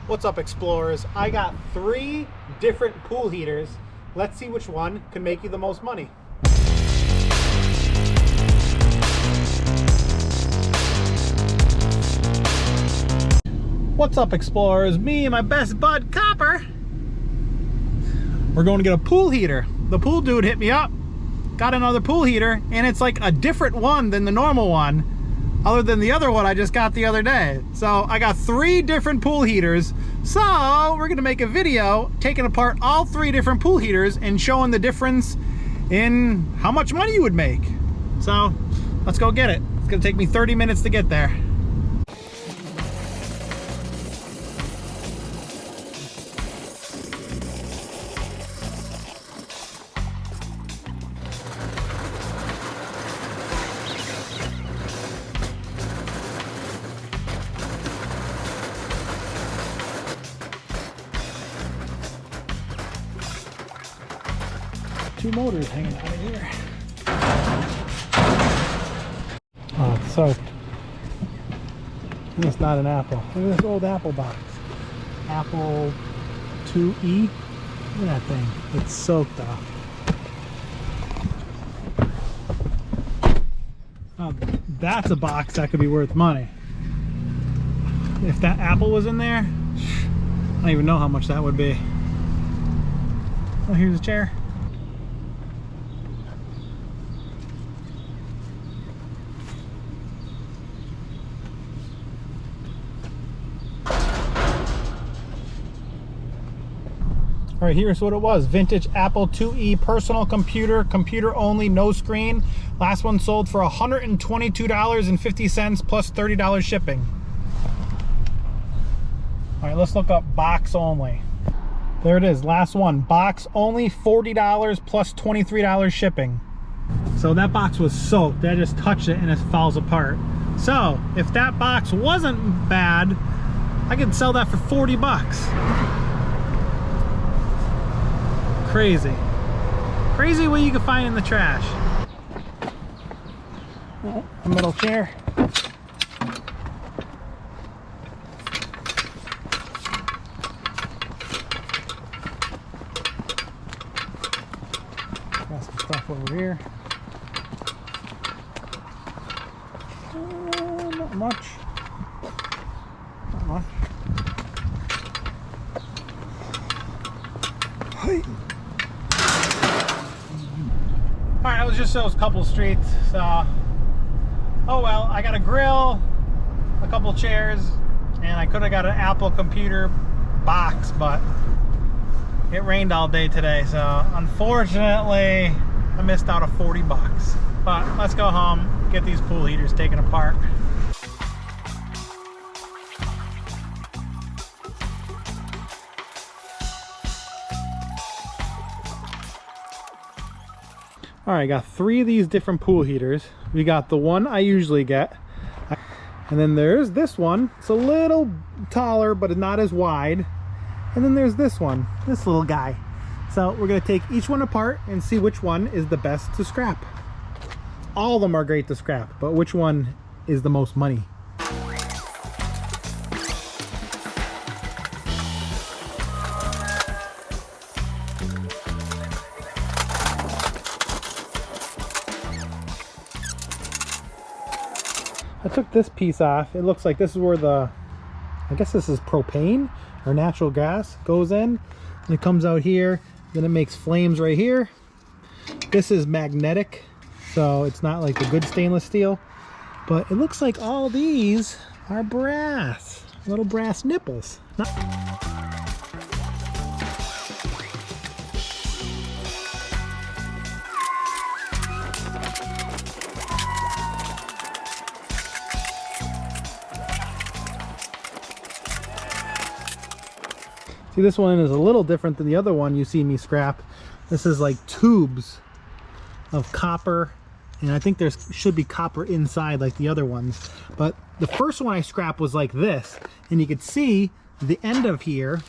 What's up, explorers? I got 3 different pool heaters. Let's see which one can make you the most money. What's up, explorers? Me and my best bud Copper. We're going to get a pool heater. The pool dude hit me up, got another pool heater, and it's like a different one than the normal one, other than the other one I just got the other day. So I got 3 different pool heaters. So we're gonna make a video taking apart all 3 different pool heaters and showing the difference in how much money you would make. So let's go get it. It's gonna take me 30 minutes to get there. Two motors hanging out of here. Oh, it's soaked. It's not an Apple. Look at this old Apple box. Apple 2E. Look at that thing. It's soaked off. Oh, that's a box that could be worth money. If that Apple was in there, I don't even know how much that would be. Oh, here's a chair. All right, here's what it was. Vintage Apple 2E personal computer, computer only, no screen. Last one sold for $122.50 plus $30 shipping. All right, let's look up box only. There it is, last one. Box only, $40 plus $23 shipping. So that box was soaked. I just touched it and it falls apart. So if that box wasn't bad, I could sell that for 40 bucks. Crazy. Crazy what you can find in the trash. Oh, a metal chair. Got some stuff over here. Not much. Not much. Hey. Alright, that was just those couple streets, so oh well. I got a grill, a couple chairs, and I could have got an Apple computer box, but it rained all day today, so unfortunately I missed out on 40 bucks. But let's go home, get these pool heaters taken apart. All right, I got 3 of these different pool heaters. We got the one I usually get, and then there's this one. It's a little taller, but not as wide. And then there's this one, this little guy. So we're gonna take each one apart and see which one is the best to scrap. All of them are great to scrap, but which one is the most money? I took this piece off. It looks like this is where the, I guess this is propane or natural gas goes in, and it comes out here. Then it makes flames right here. This is magnetic, so it's not like the good stainless steel, but it looks like all these are brass, little brass nipples. See, this one is a little different than the other one you see me scrap. This is like tubes of copper, and I think there should be copper inside like the other ones. But the first one I scrapped was like this, and you could see the end of here,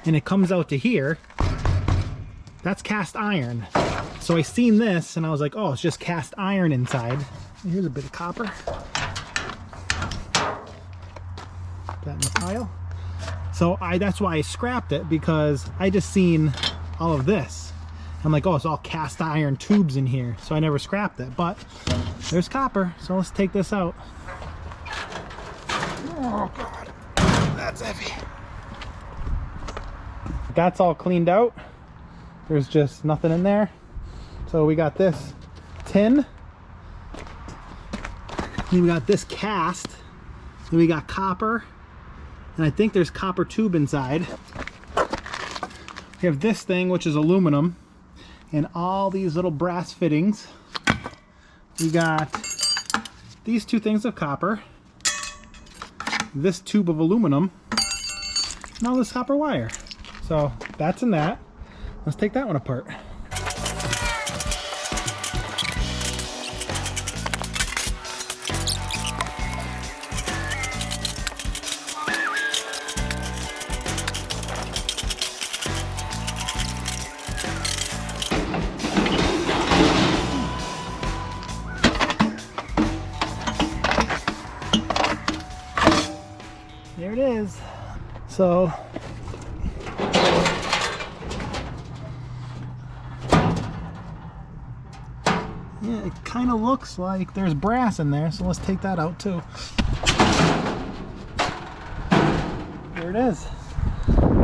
and it comes out to here. That's cast iron. So I seen this, and I was like, oh, it's just cast iron inside. And here's a bit of copper. Put that in the pile. So that's why I scrapped it, because I just seen all of this. I'm like, oh, it's all cast iron tubes in here. So I never scrapped it, but there's copper. So let's take this out. Oh God, that's heavy. That's all cleaned out. There's just nothing in there. So we got this tin. Then we got this cast. Then we got copper. And I think there's copper tube inside. We have this thing, which is aluminum, and all these little brass fittings. We got these two things of copper, this tube of aluminum, and all this copper wire. So that's in that. Let's take that one apart. There it is. So yeah, it kind of looks like there's brass in there, so let's take that out too. There it is.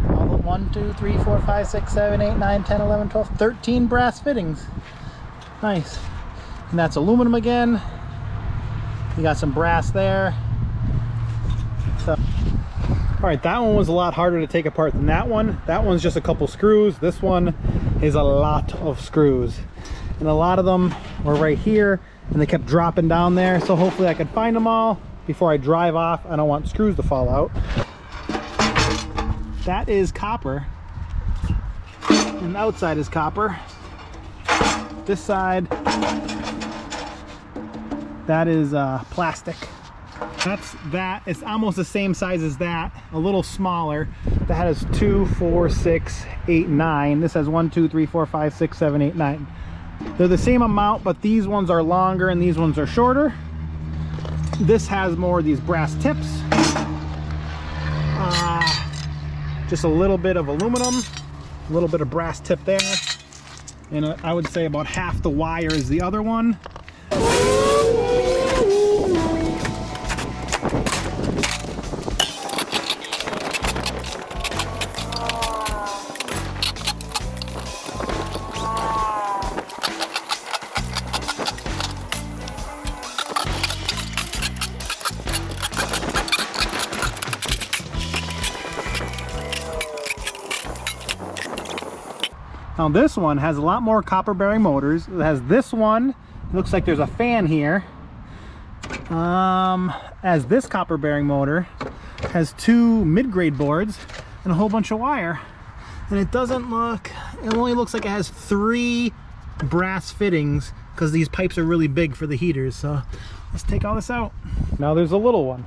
All the 1, 2, 3, 4, 5, 6, 7, 8, 9, 10, 11, 12, 13 brass fittings. Nice. And that's aluminum again. You got some brass there. So, all right, that one was a lot harder to take apart than that one. That one's just a couple screws. This one is a lot of screws. And a lot of them were right here, and they kept dropping down there. So hopefully I could find them all before I drive off. I don't want screws to fall out. That is copper. And the outside is copper. This side, that is plastic. It's almost the same size as that, a little smaller. That has 2, 4, 6, 8, 9. This has 1, 2, 3, 4, 5, 6, 7, 8, 9. They're the same amount, but these ones are longer and these ones are shorter. This has more of these brass tips. Just a little bit of aluminum, a little bit of brass tip there. And I would say about half the wire is the other one. Now this one has a lot more copper bearing motors. It has this one, it looks like there's a fan here. As this copper bearing motor has 2 mid-grade boards and a whole bunch of wire. And it doesn't look, it only looks like it has 3 brass fittings because these pipes are really big for the heaters. So let's take all this out. Now there's a little one.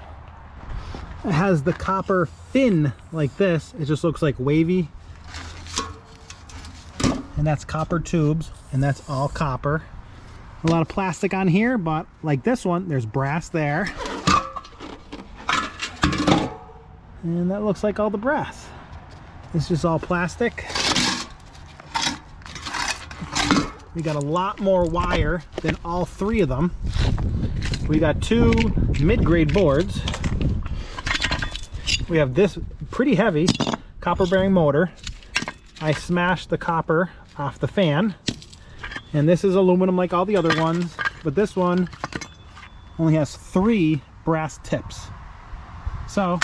It has the copper fin like this. It just looks like wavy. And that's copper tubes, and that's all copper. A lot of plastic on here, but like this one, there's brass there. And that looks like all the brass. It's just all plastic. We got a lot more wire than all 3 of them. We got 2 mid-grade boards. We have this pretty heavy copper bearing motor. I smashed the copper off the fan, and this is aluminum like all the other ones, but this one only has 3 brass tips. So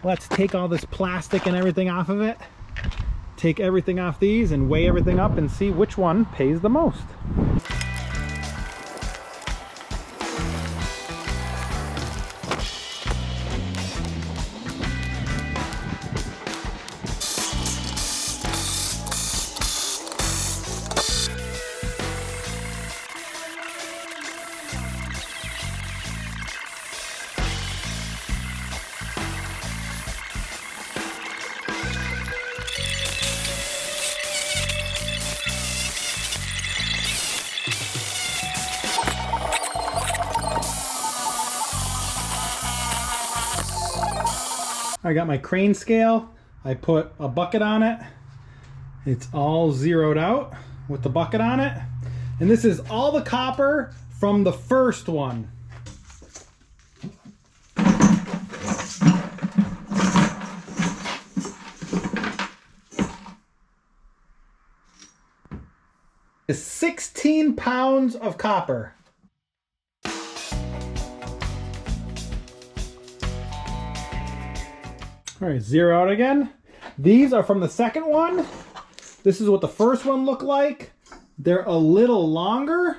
let's take all this plastic and everything off of it, take everything off these and weigh everything up and see which one pays the most. I got my crane scale. I put a bucket on it. It's all zeroed out with the bucket on it. And this is all the copper from the first one. It's 16 pounds of copper. All right, zero out again. These are from the second one. This is what the first one looked like. They're a little longer.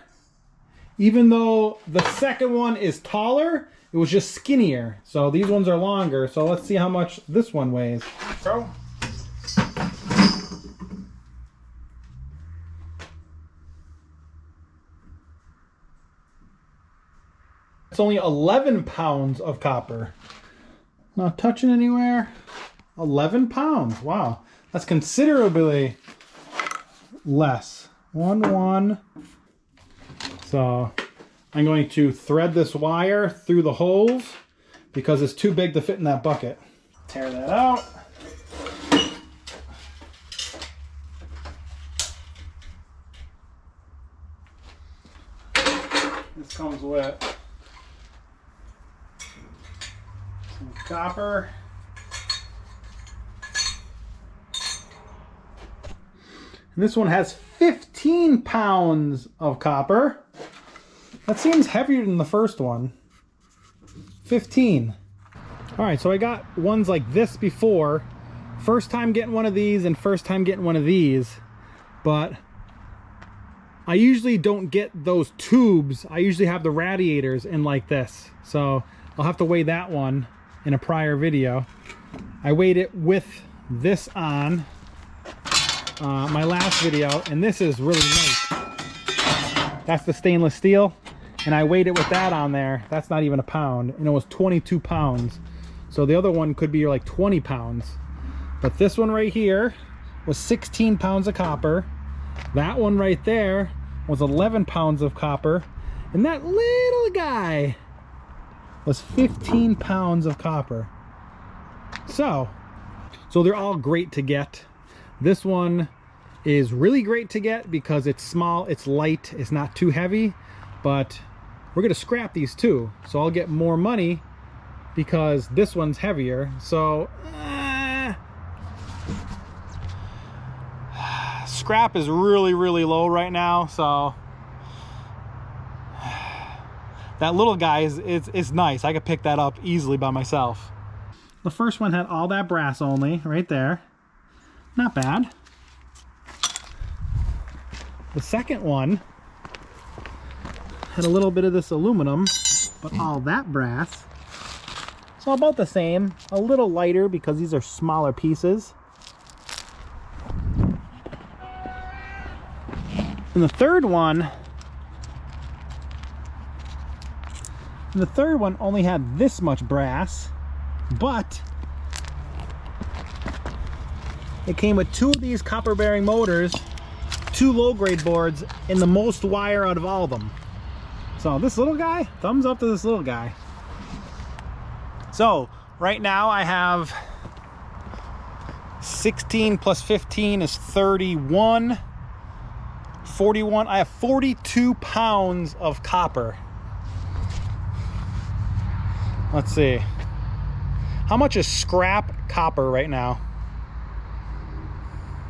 Even though the second one is taller, it was just skinnier. So these ones are longer. So let's see how much this one weighs. Go. It's only 11 pounds of copper. Not touching anywhere. 11 pounds. Wow. That's considerably less. 1. So I'm going to thread this wire through the holes because it's too big to fit in that bucket. Tear that out. This comes with some copper. And this one has 15 pounds of copper. That seems heavier than the first one. 15. All right, so I got ones like this before. First time getting one of these and first time getting one of these. But I usually don't get those tubes. I usually have the radiators in like this. So I'll have to weigh that one in a prior video. I weighed it with this on my last video, and this is really nice. That's the stainless steel, and I weighed it with that on there. That's not even a pound, and it was 22 pounds. So the other one could be like 20 pounds. But this one right here was 16 pounds of copper. That one right there was 11 pounds of copper. And that little guy was 15 pounds of copper. So they're all great to get. This one is really great to get because it's small, it's light, it's not too heavy, but we're gonna scrap these too. So I'll get more money because this one's heavier. So scrap is really, really low right now. So that little guy is nice. I could pick that up easily by myself. The first one had all that brass only right there. Not bad. The second one had a little bit of this aluminum, but all that brass. So about the same, a little lighter because these are smaller pieces. And the third one only had this much brass, but it came with 2 of these copper bearing motors, 2 low grade boards, and the most wire out of all of them. So this little guy, thumbs up to this little guy. So right now I have 16 plus 15 is 31, 41. I have 42 pounds of copper. Let's see. How much is scrap copper right now?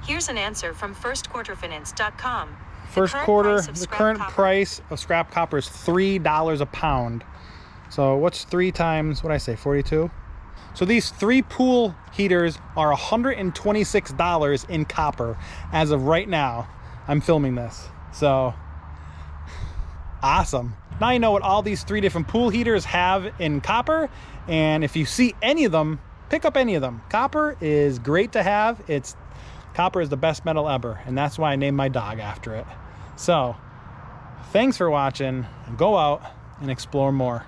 Here's an answer from firstquarterfinance.com. The current price of scrap copper is $3 a pound. So what's 3 times, what did I say, 42? So these 3 pool heaters are $126 in copper as of right now. I'm filming this. So awesome. Now you know what all these 3 different pool heaters have in copper. And if you see any of them, pick up any of them. Copper is great to have. Copper is the best metal ever, and that's why I named my dog after it. So, thanks for watching. Go out and explore more.